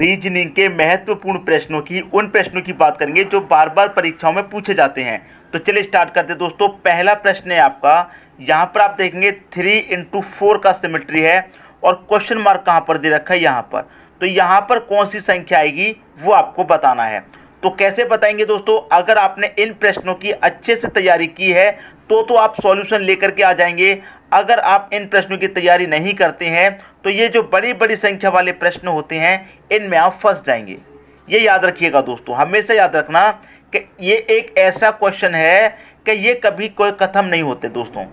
Reasoning के महत्वपूर्ण प्रश्नों की, उन प्रश्नों की बात करेंगे जो बार बार परीक्षाओं में पूछे जाते हैं। तो चलिए स्टार्ट करते हैं दोस्तों। पहला प्रश्न है आपका, यहाँ पर आप देखेंगे 3 into 4 का सिमेट्री है और क्वेश्चन मार्क कहाँ पर दे रखा है, यहाँ पर। तो यहाँ पर कौन सी संख्या आएगी वो आपको बताना है। तो कैसे बताएंगे दोस्तों, अगर आपने इन प्रश्नों की अच्छे से तैयारी की है तो आप सॉल्यूशन लेकर के आ जाएंगे। अगर आप इन प्रश्नों की तैयारी नहीं करते हैं तो ये जो बड़ी बड़ी संख्या वाले प्रश्न होते हैं इनमें आप फंस जाएंगे। ये याद रखिएगा दोस्तों, हमेशा याद रखना कि ये एक ऐसा क्वेश्चन है कि ये कभी कोई खत्म नहीं होते दोस्तों।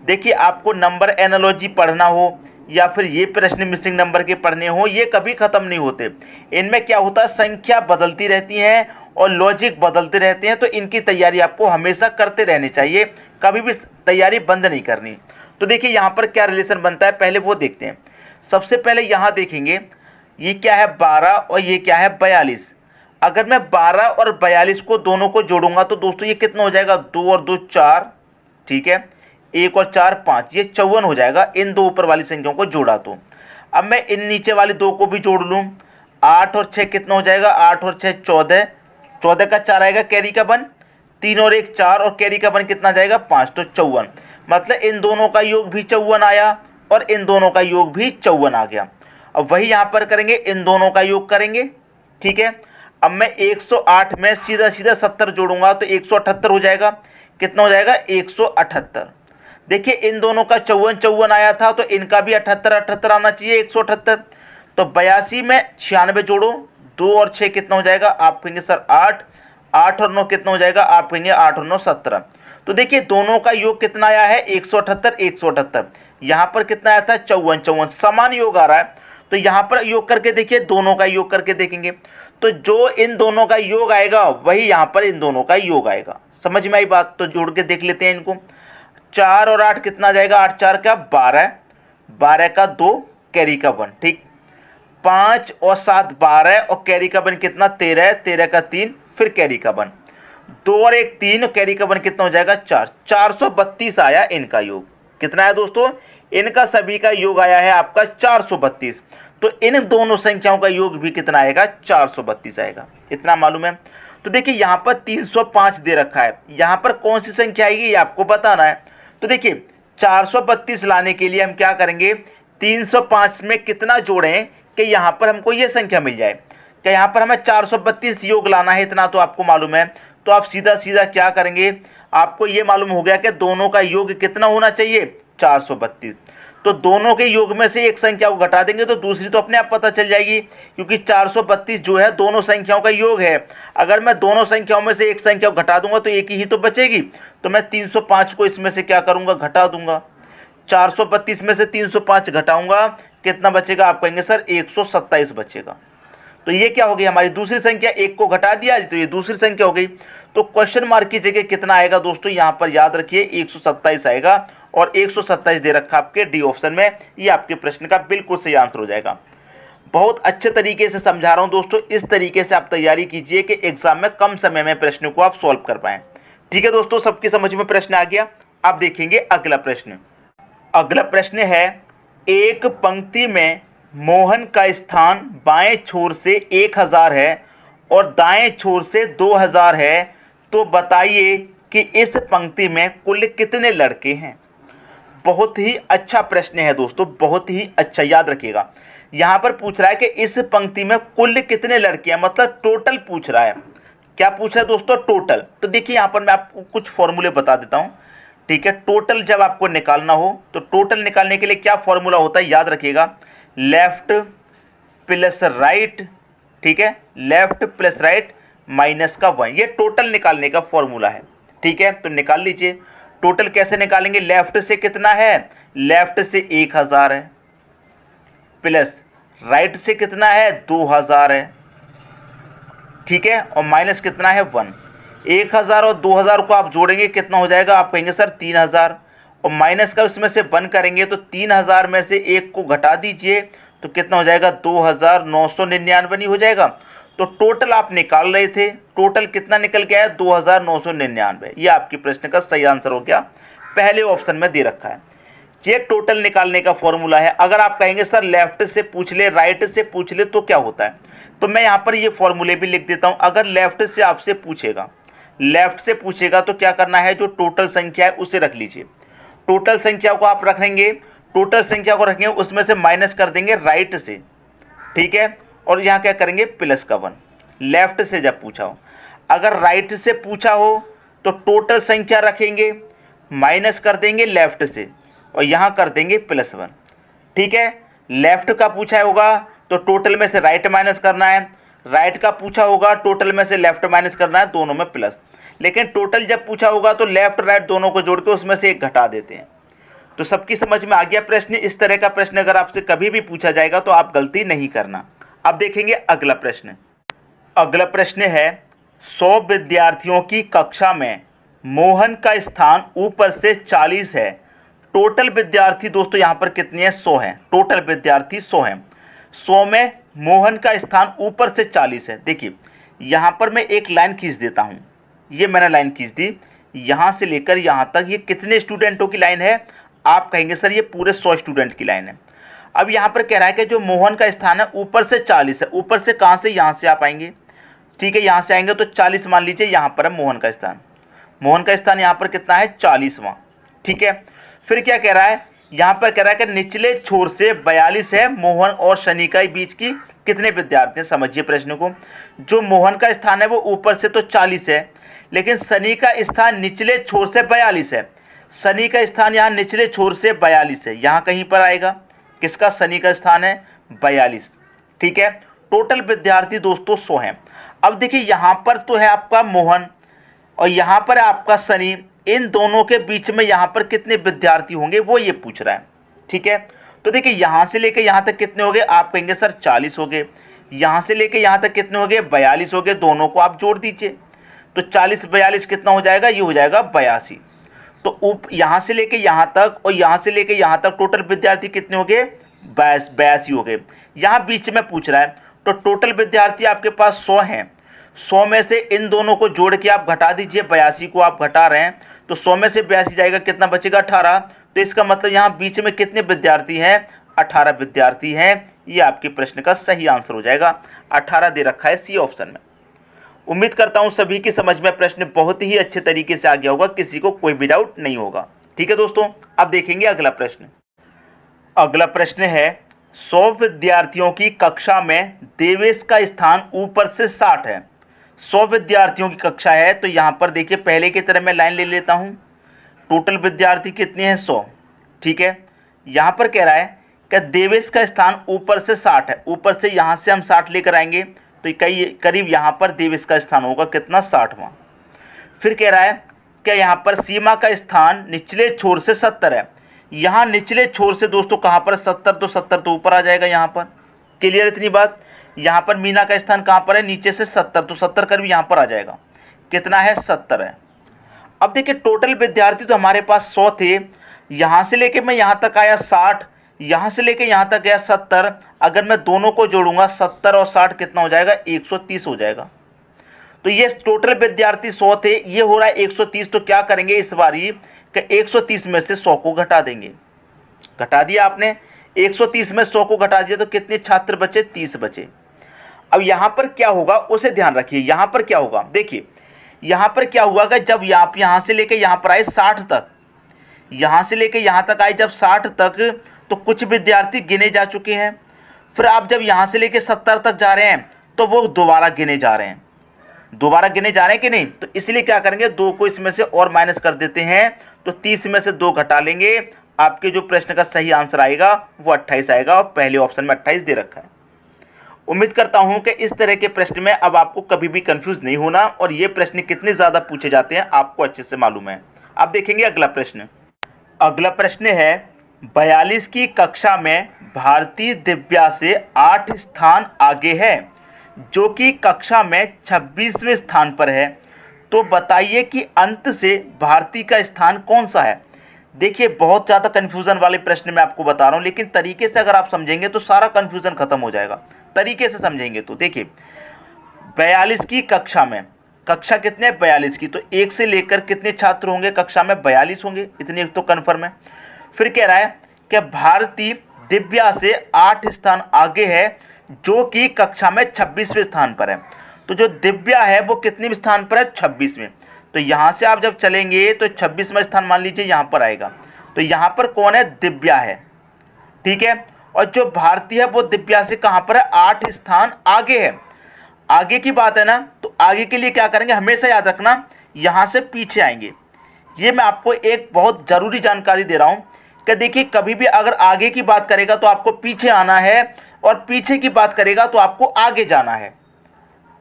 देखिए, आपको नंबर एनालॉजी पढ़ना हो या फिर ये प्रश्न मिसिंग नंबर के पढ़ने हो, ये कभी ख़त्म नहीं होते। इनमें क्या होता है, संख्या बदलती रहती हैं और लॉजिक बदलते रहते हैं। तो इनकी तैयारी आपको हमेशा करते रहनी चाहिए, कभी भी तैयारी बंद नहीं करनी। तो देखिए यहाँ पर क्या रिलेशन बनता है, पहले वो देखते हैं। सबसे पहले यहाँ देखेंगे, ये क्या है 12 और ये क्या है 42। अगर मैं 12 और 42 को दोनों को जोड़ूंगा तो दोस्तों ये कितना हो जाएगा, 2 और 2 4, ठीक है, 1 और 4 5, ये 54 हो जाएगा इन दो ऊपर वाली संख्याओं को जोड़ा तो। अब मैं इन नीचे वाली दो को भी जोड़ लूँ, 8 और 6 कितना हो जाएगा, 8 और 6 14, 14 का 4 आएगा कैरी का बन, 3 और 1 4 और कैरी का बन कितना जाएगा 5, तो 54। मतलब इन दोनों का योग भी 54 आया और इन दोनों का योग भी 54 आ गया। अब वही यहाँ पर करेंगे, इन दोनों का योग करेंगे, ठीक है। अब मैं 108 में सीधा सीधा 70 जोड़ूंगा तो 178 हो जाएगा। कितना हो जाएगा 178। देखिए इन दोनों का 54 54 आया था तो इनका भी 78 78 आना चाहिए, 178। तो 82 में 96 जोड़ो, 2 और 6 कितना हो जाएगा, आप कहेंगे सर 8, 8 और 9 कितना हो जाएगा, आप कहेंगे 8 और 9 17। तो देखिए दोनों का योग कितना आया है 178 178। यहाँ पर कितना आया था 54 54, समान योग आ रहा है। तो यहाँ पर योग करके देखिए, दोनों का योग करके देखेंगे तो जो इन दोनों का योग आएगा वही यहाँ पर इन दोनों का योग आएगा। समझ में आई बात, तो जोड़ के देख लेते हैं इनको। 4 और 8 कितना जाएगा, 8 4 का 12, 12 का 2 कैरी का 1, ठीक। 5 और 7 12 और कैरी का 1 कितना 13, 13 का 3 फिर कैरी का 1, 2 और 1 3 और कैरी का 1 कितना हो जाएगा 4, 432 आया इनका योग। कितना है दोस्तों, इनका सभी का योग आया है आपका 432। तो इन दोनों संख्याओं का योग भी कितना आएगा 432 आएगा, इतना मालूम है। तो देखिए यहाँ पर 305 दे रखा है, यहाँ पर कौन सी संख्या आएगी ये आपको बताना है। तो देखिए 432 लाने के लिए हम क्या करेंगे, 305 में कितना जोड़ें कि यहाँ पर हमको ये संख्या मिल जाए। कि यहाँ पर हमें 432 योग लाना है, इतना तो आपको मालूम है। तो आप सीधा सीधा क्या करेंगे, आपको ये मालूम हो गया कि दोनों का योग कितना होना चाहिए 432। तो दोनों के योग में से एक संख्या को घटा देंगे तो दूसरी तो अपने आप पता चल जाएगी, क्योंकि 432 जो है दोनों संख्याओं का योग है। अगर मैं दोनों संख्याओं में से एक संख्या को घटा दूंगा तो एक ही तो बचेगी। तो मैं 305 को इसमें से क्या करूंगा, घटा दूंगा। 432 में से 305 घटाऊंगा, कितना बचेगा, आप कहेंगे सर 127 बचेगा। तो ये क्या हो गई हमारी दूसरी संख्या, एक को घटा दिया तो ये दूसरी संख्या हो गई। तो क्वेश्चन मार्क की जगह कितना आएगा दोस्तों, यहाँ पर याद रखिए 127 आएगा और 127 दे रखा आपके डी ऑप्शन में। ये आपके प्रश्न का बिल्कुल सही आंसर हो जाएगा। बहुत अच्छे तरीके से समझा रहा हूँ दोस्तों, इस तरीके से आप तैयारी कीजिए कि एग्जाम में कम समय में प्रश्न को आप सॉल्व कर पाएं। ठीक है दोस्तों, सबकी समझ में प्रश्न आ गया। आप देखेंगे अगला प्रश्न। अगला प्रश्न है, एक पंक्ति में मोहन का स्थान बाएं छोर से 1000 है और दाएं छोर से 2000 है, तो बताइए कि इस पंक्ति में कुल कितने लड़के हैं। बहुत ही अच्छा प्रश्न है दोस्तों, बहुत ही अच्छा, याद रखिएगा। यहां पर पूछ रहा है कि इस पंक्ति में कुल कितने लड़के हैं, मतलब टोटल पूछ रहा है। क्या पूछ रहा है दोस्तों, टोटल। तो देखिए यहां पर मैं आपको कुछ फॉर्मूले बता देता हूं, ठीक है। टोटल जब आपको निकालना हो तो टोटल निकालने के लिए क्या फॉर्मूला होता है, याद रखिएगा, लेफ्ट प्लस राइट, ठीक है, लेफ्ट प्लस राइट माइनस का 1, ये टोटल निकालने का फॉर्मूला है। ठीक है, तो निकाल लीजिए। टोटल कैसे निकालेंगे, लेफ्ट से कितना है, लेफ्ट से 1000 है, प्लस राइट से कितना है 2000 है, ठीक है, और माइनस कितना है 1। 1000 और 2000 को आप जोड़ेंगे कितना हो जाएगा, आप कहेंगे सर 3000, और माइनस का उसमें से 1 करेंगे तो 3000 में से 1 को घटा दीजिए तो कितना हो जाएगा 2999 हो जाएगा। तो टोटल आप निकाल रहे थे, टोटल कितना निकल के आया 2999। ये आपके प्रश्न का सही आंसर हो गया, पहले ऑप्शन में दे रखा है। ये टोटल निकालने का फॉर्मूला है। अगर आप कहेंगे सर लेफ्ट से पूछ ले, राइट से पूछ ले तो क्या होता है, तो मैं यहाँ पर ये फॉर्मूले भी लिख देता हूँ। अगर लेफ्ट से आपसे पूछेगा, लेफ्ट से पूछेगा तो क्या करना है, जो टोटल संख्या है उसे रख लीजिए। टोटल संख्या को आप रखेंगे, टोटल संख्या को रखेंगे उसमें से माइनस कर देंगे राइट से, ठीक है, और यहाँ क्या करेंगे प्लस का 1, लेफ्ट से जब पूछा हो। अगर राइट से पूछा हो तो टोटल संख्या रखेंगे, माइनस कर देंगे लेफ्ट से और यहाँ कर देंगे +1, ठीक है। लेफ्ट का पूछा होगा तो टोटल में से राइट माइनस करना है, राइट का पूछा होगा टोटल में से लेफ्ट माइनस करना है, दोनों में प्लस। लेकिन टोटल जब पूछा होगा तो लेफ्ट राइट दोनों को जोड़ के उसमें से एक घटा देते हैं। तो सबकी समझ में आ गया प्रश्न। इस तरह का प्रश्न अगर आपसे कभी भी पूछा जाएगा तो आप गलती नहीं करना। अब देखेंगे अगला प्रश्न। अगला प्रश्न है 100 विद्यार्थियों की कक्षा में मोहन का स्थान ऊपर से 40 है। टोटल विद्यार्थी दोस्तों यहाँ पर कितने हैं, 100 हैं। टोटल विद्यार्थी 100 हैं। 100 में मोहन का स्थान ऊपर से 40 है। देखिए यहाँ पर मैं एक लाइन खींच देता हूँ, ये मैंने लाइन खींच दी, यहाँ से लेकर यहाँ तक ये कितने स्टूडेंटों की लाइन है, आप कहेंगे सर ये पूरे 100 स्टूडेंट की लाइन है। अब यहाँ पर कह रहा है कि जो मोहन का स्थान है ऊपर से 40 है। ऊपर से कहाँ से, यहाँ से आप आएंगे, ठीक है, यहाँ से आएंगे तो 40 मान लीजिए यहाँ पर है मोहन का स्थान। मोहन का स्थान यहाँ पर कितना है, 40वां, ठीक है। फिर क्या कह रहा है, यहाँ पर कह रहा है कि निचले छोर से 42 है, मोहन और शनि के बीच की कितने विद्यार्थी हैं। समझिए प्रश्न को, जो मोहन का स्थान है वो ऊपर से तो 40 है, लेकिन शनि का स्थान निचले छोर से 42 है। शनि का स्थान यहाँ निचले छोर से 42 है, यहाँ कहीं पर आएगा, किसका, शनि का स्थान है 42, ठीक है। टोटल विद्यार्थी दोस्तों 100 हैं। अब देखिए यहाँ पर तो है आपका मोहन और यहाँ पर है आपका शनि, इन दोनों के बीच में यहाँ पर कितने विद्यार्थी होंगे वो ये पूछ रहा है, ठीक है। तो देखिए यहाँ से लेके यहाँ तक कितने हो गए, आप कहेंगे सर 40 हो गए। यहाँ से लेके यहाँ तक कितने हो गए, 42 हो गए। दोनों को आप जोड़ दीजिए तो 40 42 कितना हो जाएगा, ये हो जाएगा 82। तो यहाँ से लेके यहाँ तक और यहाँ से लेके यहाँ तक टोटल विद्यार्थी कितने हो गए, 82 हो गए। यहाँ बीच में पूछ रहा है तो टोटल विद्यार्थी आपके पास 100 हैं। 100 में से इन दोनों को जोड़ के आप घटा दीजिए, 82 को आप घटा रहे हैं तो 100 में से 82 जाएगा, कितना बचेगा 18। तो इसका मतलब यहाँ बीच में कितने विद्यार्थी हैं, 18 विद्यार्थी हैं। ये आपके प्रश्न का सही आंसर हो जाएगा, 18 दे रखा है सी ऑप्शन में। उम्मीद करता हूँ सभी की समझ में प्रश्न बहुत ही अच्छे तरीके से आ गया होगा, किसी को कोई भी डाउट नहीं होगा, ठीक है दोस्तों। अब देखेंगे अगला प्रश्न। अगला प्रश्न है 100 विद्यार्थियों की कक्षा में देवेश का स्थान ऊपर से 60 है। 100 विद्यार्थियों की कक्षा है, तो यहाँ पर देखिए पहले की तरह मैं लाइन ले लेता हूँ। टोटल विद्यार्थी कितने हैं, 100, ठीक है। यहाँ पर कह रहा है कि देवेश का स्थान ऊपर से 60 है। ऊपर से यहाँ से हम 60 लेकर आएंगे तो करीब यहाँ पर देवेश का स्थान होगा कितना, 60वां। फिर कह रहा है कि यहाँ पर सीमा का स्थान निचले छोर से 70 है। यहाँ निचले छोर से दोस्तों कहाँ पर, 70, तो 70 तो ऊपर आ जाएगा यहाँ पर। क्लियर इतनी बात। यहाँ पर मीना का स्थान कहाँ पर है, नीचे से 70, तो 70 करीब यहाँ पर आ जाएगा, कितना है 70 है। अब देखिए टोटल विद्यार्थी तो हमारे पास 100 थे, यहाँ से लेके मैं यहाँ तक आया 60, यहाँ से लेके यहाँ तक गया 70। अगर मैं दोनों को जोड़ूंगा 70 और 60 कितना हो जाएगा, 130 हो जाएगा। तो ये टोटल विद्यार्थी 100 थे, ये हो रहा है 130। तो क्या करेंगे इस बारी कि 130 में से 100 को घटा देंगे। घटा दिया आपने, 130 में 100 को घटा दिया तो कितने छात्र बचे, 30 बचे। अब यहाँ पर क्या होगा उसे ध्यान रखिए। यहाँ पर क्या होगा, देखिए यहाँ पर क्या हुआ कि जब आप यहाँ से लेके यहाँ पर आए 60 तक, यहाँ से लेके यहाँ तक आए जब 60 तक, तो कुछ विद्यार्थी गिने जा चुके हैं। फिर आप जब यहाँ से लेके 70 तक जा रहे हैं तो वो दोबारा गिने जा रहे हैं, दोबारा गिने जा रहे हैं कि नहीं। तो इसलिए क्या करेंगे, 2 को इसमें से और माइनस कर देते हैं, तो 30 में से 2 घटा लेंगे। आपके जो प्रश्न का सही आंसर आएगा वो 28 आएगा, और पहले ऑप्शन में 28 दे रखा है। उम्मीद करता हूं कि इस तरह के प्रश्न में अब आपको कभी भी कंफ्यूज नहीं होना, और ये प्रश्न कितने ज़्यादा पूछे जाते हैं आपको अच्छे से मालूम है। अब देखेंगे अगला प्रश्न। अगला प्रश्न है 42 की कक्षा में भारती दिव्या से 8 स्थान आगे है, जो कि कक्षा में 26वें स्थान पर है। तो बताइए कि अंत से भारती का स्थान कौन सा है। देखिए बहुत ज़्यादा कन्फ्यूज़न वाले प्रश्न मैं आपको बता रहा हूँ, लेकिन तरीके से अगर आप समझेंगे तो सारा कन्फ्यूज़न खत्म हो जाएगा। तरीके से समझेंगे तो देखिए 42 की कक्षा में, कक्षा कितने हैं 42 की, तो 1 से लेकर कितने छात्र होंगे कक्षा में, 42 होंगे, इतनी तो कन्फर्म है। फिर कह रहा है कि भारती दिव्या से 8 स्थान आगे है जो कि कक्षा में 26वें स्थान पर है। तो जो दिव्या है वो कितने स्थान पर है? 26वें। तो यहाँ से आप जब चलेंगे तो 26वां स्थान मान लीजिए यहाँ पर आएगा। तो यहाँ पर कौन है? दिव्या है, ठीक है। और जो भारती है वो दिव्या से कहाँ पर है? 8 स्थान आगे है। आगे की बात है ना, तो आगे के लिए क्या करेंगे? हमेशा याद रखना यहाँ से पीछे आएंगे। ये मैं आपको एक बहुत ज़रूरी जानकारी दे रहा हूँ कि देखिए कभी भी अगर आगे की बात करेगा तो आपको पीछे आना है और पीछे की बात करेगा तो आपको आगे जाना है।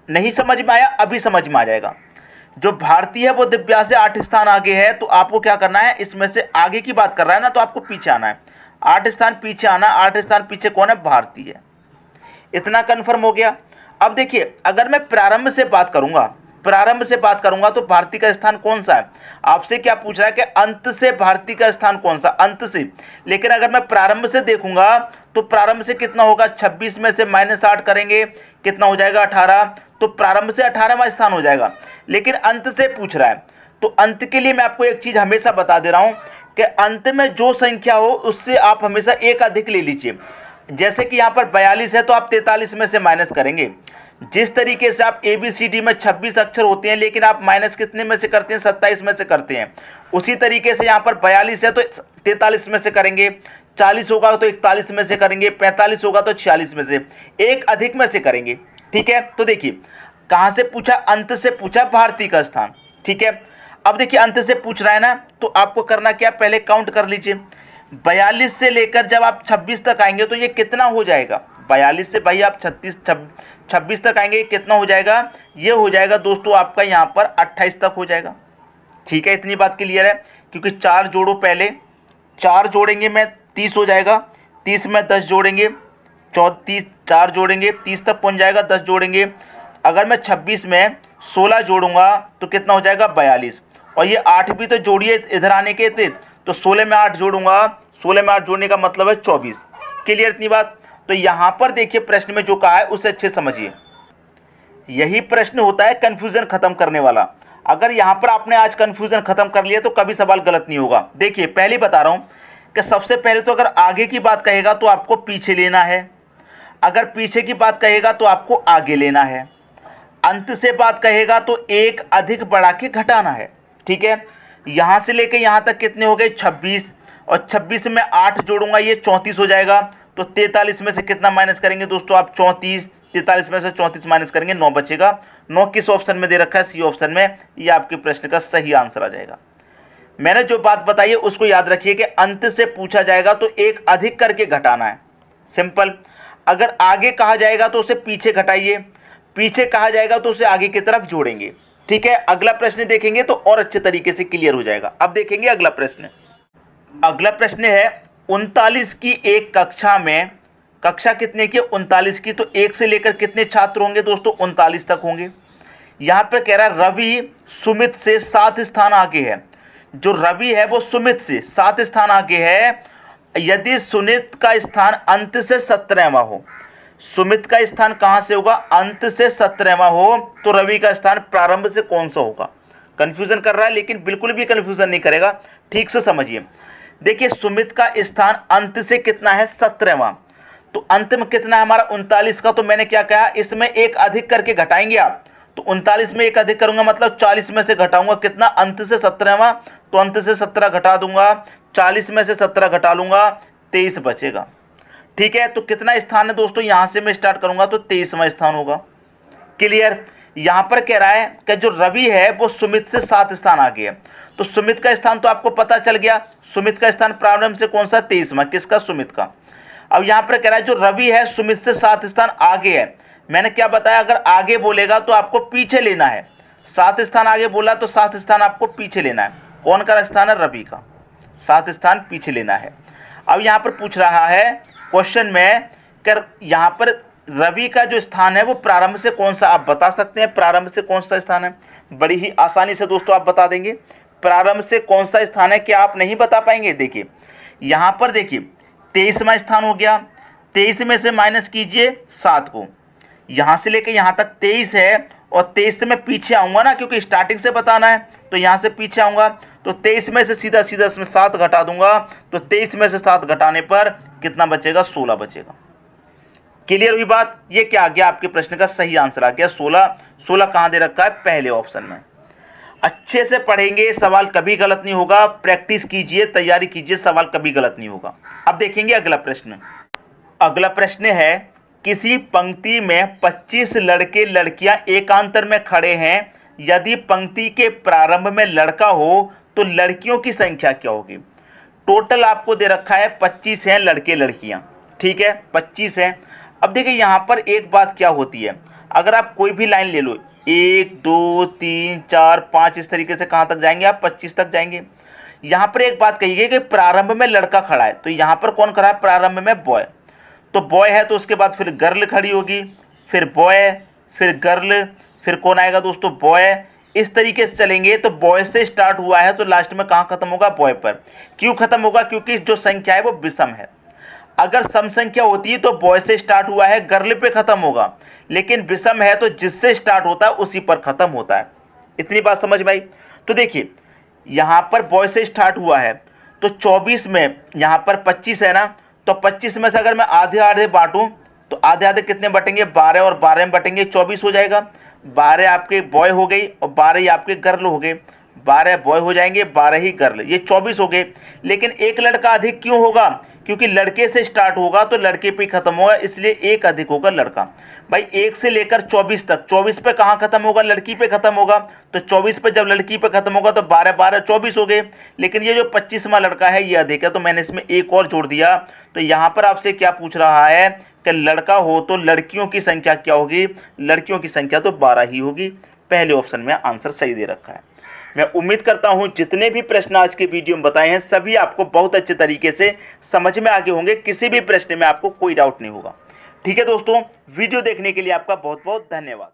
नहीं समझ में आया? अभी समझ में आ जाएगा। जो भारतीय है वो दिव्या से 8 स्थान आगे है, तो आपको क्या करना है? इसमें से आगे की बात कर रहा है ना, तो आपको पीछे आना है। 8 स्थान पीछे आना, 8 स्थान पीछे कौन है? भारतीय है। इतना कंफर्म हो गया। अब देखिए अगर मैं प्रारंभ से बात करूंगा तो भारती का स्थान कौन सा है? आपसे क्या पूछ रहा है कि अंत से भारती का स्थान कौन सा? अंत से। लेकिन अगर मैं प्रारंभ से देखूंगा तो प्रारंभ से कितना होगा? 26 में से -8 करेंगे, कितना हो जाएगा? 18। तो प्रारंभ से 18वां स्थान हो जाएगा। लेकिन अंत से पूछ रहा है, तो अंत के लिए मैं आपको एक चीज हमेशा बता दे रहा हूं कि अंत में जो संख्या हो उससे आप हमेशा एक अधिक ले लीजिए। जैसे कि यहाँ पर 42 है तो आप 43 में से माइनस करेंगे। जिस तरीके से आप ABCD में 26 अक्षर होते हैं लेकिन आप माइनस कितने में से करते हैं? 27 में से करते हैं। उसी तरीके से यहाँ पर 42 है तो 43 में से करेंगे, 40 होगा तो 41 में से करेंगे, 45 होगा तो 46 में से, एक अधिक में से करेंगे, ठीक है। तो देखिए कहाँ से पूछा? अंत से पूछा भारती का स्थान, ठीक है। अब देखिए अंत से पूछ रहा है ना, तो आपको करना क्या? पहले काउंट कर लीजिए। 42 से लेकर जब आप 26 तक आएंगे तो ये कितना हो जाएगा? 42 से भाई आप 26 तक आएंगे, कितना हो जाएगा? ये हो जाएगा दोस्तों आपका यहाँ पर 28 तक हो जाएगा, ठीक है। इतनी बात क्लियर है? क्योंकि 4 जोड़ो, पहले 4 जोड़ेंगे मैं 30 हो जाएगा, 30 में 10 जोड़ेंगे 34, 4 जोड़ेंगे 30 तक पहुँच जाएगा, 10 जोड़ेंगे। अगर मैं 26 में 16 जोड़ूंगा तो कितना हो जाएगा? 42। और ये 8 भी तो जोड़िए इधर आने के थे, तो 16 में 8 जोड़ूंगा, 16 में 8 जोड़ने का मतलब है 24। क्लियर इतनी बात? तो यहाँ पर देखिए प्रश्न में जो कहा है उसे अच्छे समझिए। यही प्रश्न होता है कंफ्यूजन खत्म करने वाला। अगर यहाँ पर आपने आज कंफ्यूजन खत्म कर लिया तो कभी सवाल गलत नहीं होगा। देखिए पहले बता रहा हूँ कि सबसे पहले तो अगर आगे की बात कहेगा तो आपको पीछे लेना है, अगर पीछे की बात कहेगा तो आपको आगे लेना है, अंत से बात कहेगा तो एक अधिक बढ़ा के घटाना है, ठीक है। यहाँ से लेके यहाँ तक कितने हो गए? 26, और 26 में 8 जोड़ूंगा ये 34 हो जाएगा। तो 43 में से कितना माइनस करेंगे दोस्तों आप? 34। 43 में से 34 माइनस करेंगे, 9 बचेगा। 9 किस ऑप्शन में दे रखा है? सी ऑप्शन में। ये आपके प्रश्न का सही आंसर आ जाएगा। मैंने जो बात बताई है उसको याद रखिए कि अंत से पूछा जाएगा तो एक अधिक करके घटाना है, सिंपल। अगर आगे कहा जाएगा तो उसे पीछे घटाइए, पीछे कहा जाएगा तो उसे आगे की तरफ जोड़ेंगे, ठीक है। अगला प्रश्न देखेंगे तो और अच्छे तरीके से क्लियर हो जाएगा। अब देखेंगे अगला प्रश्न। अगला प्रश्न है 39 की एक कक्षा में, कक्षा कितने की? 39 की। तो 1 से लेकर कितने छात्र होंगे दोस्तों? 39 तक होंगे। यहाँ पर कह रहा है रवि सुमित से 7 स्थान आगे है। जो रवि है वो सुमित से 7 स्थान आगे है। यदि सुमित का स्थान अंत से 17वां हो, सुमित का स्थान कहां से होगा? अंत से 17वां हो, तो रवि का स्थान प्रारंभ से कौन सा होगा? कंफ्यूजन कर रहा है लेकिन बिल्कुल भी कंफ्यूजन नहीं करेगा, ठीक से समझिए। देखिए सुमित का स्थान अंत से कितना है? 17वां। तो अंत में कितना है हमारा? 39 का। तो मैंने क्या कहा? इसमें एक अधिक करके घटाएंगे आप। तो 39 में एक अधिक करूंगा मतलब 40 में से घटाऊंगा कितना? अंत से 17वां। तो अंत से 17 घटा दूंगा, 40 में से 17 घटा लूंगा, 23 बचेगा, ठीक है। तो कितना स्थान है दोस्तों? यहां से मैं स्टार्ट करूंगा तो 23वां स्थान होगा। क्लियर? यहां पर कह रहा है कि जो रवि है वो सुमित से 7 स्थान आगे है। तो सुमित का स्थान तो आपको पता चल गया, सुमित का स्थान प्रारंभ से कौन सा? 23वां। किसका? सुमित का। अब यहां पर कह रहा है जो रवि है सुमित से 7 स्थान आगे है। मैंने क्या बताया? अगर आगे बोलेगा तो आपको पीछे लेना है। 7 स्थान आगे बोला तो 7 स्थान आपको पीछे लेना है। कौन का स्थान है? रवि का। 7 स्थान पीछे लेना है। अब यहां पर पूछ रहा है क्वेश्चन में कर, यहां पर रवि का जो स्थान है वो प्रारंभ से कौन सा? आप बता सकते हैं प्रारंभ से कौन सा स्थान है? बड़ी ही आसानी से दोस्तों आप बता देंगे प्रारंभ से कौन सा स्थान है। क्या आप नहीं बता पाएंगे? देखिए यहां पर देखिए 23वां स्थान हो गया। 23 में से माइनस कीजिए 7 को, यहां से लेकर यहां तक 23 है और 23 से मैं पीछे आऊँगा ना, क्योंकि स्टार्टिंग से बताना है, तो यहाँ से पीछे आऊँगा तो 23 में से सीधा सीधा इसमें 7 घटा दूंगा, तो 23 में से 7 घटाने पर कितना बचेगा, 16 बचेगा। क्लियर हुई बात। ये क्या आ गया, आपके प्रश्न का सही आंसर आ गया 16। 16 कहाँ दे रखा है, पहले ऑप्शन में। अच्छे से पढ़ेंगे, सवाल कभी गलत नहीं होगा। प्रैक्टिस कीजिए, तैयारी कीजिए, सवाल कभी गलत नहीं होगा। अब देखेंगे अगला प्रश्न। अगला प्रश्न है, किसी पंक्ति में 25 लड़के लड़कियां एकांतर में खड़े हैं, यदि पंक्ति के प्रारंभ में लड़का हो तो लड़कियों की संख्या क्या होगी। टोटल आपको दे रखा है 25 हैं लड़के लड़कियां, ठीक है, 25 हैं। अब देखिए यहाँ पर एक बात क्या होती है, अगर आप कोई भी लाइन ले लो, 1 2 3 4 5, इस तरीके से कहाँ तक जाएंगे आप, 25 तक जाएंगे। यहाँ पर एक बात कही गई कि प्रारंभ में लड़का खड़ा है, तो यहाँ पर कौन खड़ा है, प्रारंभ में बॉय। तो बॉय है तो उसके बाद फिर गर्ल खड़ी होगी, फिर बॉय, फिर गर्ल, फिर कौन आएगा दोस्तों, बॉय। इस तरीके से चलेंगे तो बॉय से स्टार्ट हुआ है तो लास्ट में कहाँ खत्म होगा, बॉय पर। क्यों खत्म होगा, क्योंकि जो संख्या है वो विषम है। अगर सम संख्या होती है तो बॉय से स्टार्ट हुआ है गर्ल पे खत्म होगा, लेकिन विषम है तो जिससे स्टार्ट होता है उसी पर खत्म होता है। इतनी बात समझ में आई। तो देखिए यहाँ पर बॉय से स्टार्ट हुआ है तो 24 में यहाँ पर 25 है ना, तो 25 में से अगर मैं आधे आधे बांटूं तो आधे आधे कितने बटेंगे, 12, और 12 में बटेंगे 24 हो जाएगा। 12 आपके बॉय हो गई और 12 ही आपके गर्ल हो गए। 12 बॉय हो जाएंगे, 12 ही गर्ल, ये 24 हो गए। लेकिन एक लड़का अधिक क्यों होगा, क्योंकि लड़के से स्टार्ट होगा तो लड़के पे खत्म होगा, इसलिए एक अधिक होगा लड़का। भाई 1 से लेकर 24 तक, 24 पे कहाँ खत्म होगा, लड़की पे खत्म होगा। तो 24 पे जब लड़की पे खत्म होगा तो 12 12 24 हो गए। लेकिन ये जो 25वां लड़का है ये अधिक है, तो मैंने इसमें एक और जोड़ दिया। तो यहाँ पर आपसे क्या पूछ रहा है कि लड़का हो तो लड़कियों की संख्या क्या होगी, लड़कियों की संख्या तो 12 ही होगी। पहले ऑप्शन में आंसर सही दे रखा है। मैं उम्मीद करता हूं जितने भी प्रश्न आज के वीडियो में बताए हैं सभी आपको बहुत अच्छे तरीके से समझ में आ गए होंगे, किसी भी प्रश्न में आपको कोई डाउट नहीं होगा। ठीक है दोस्तों, वीडियो देखने के लिए आपका बहुत बहुत धन्यवाद।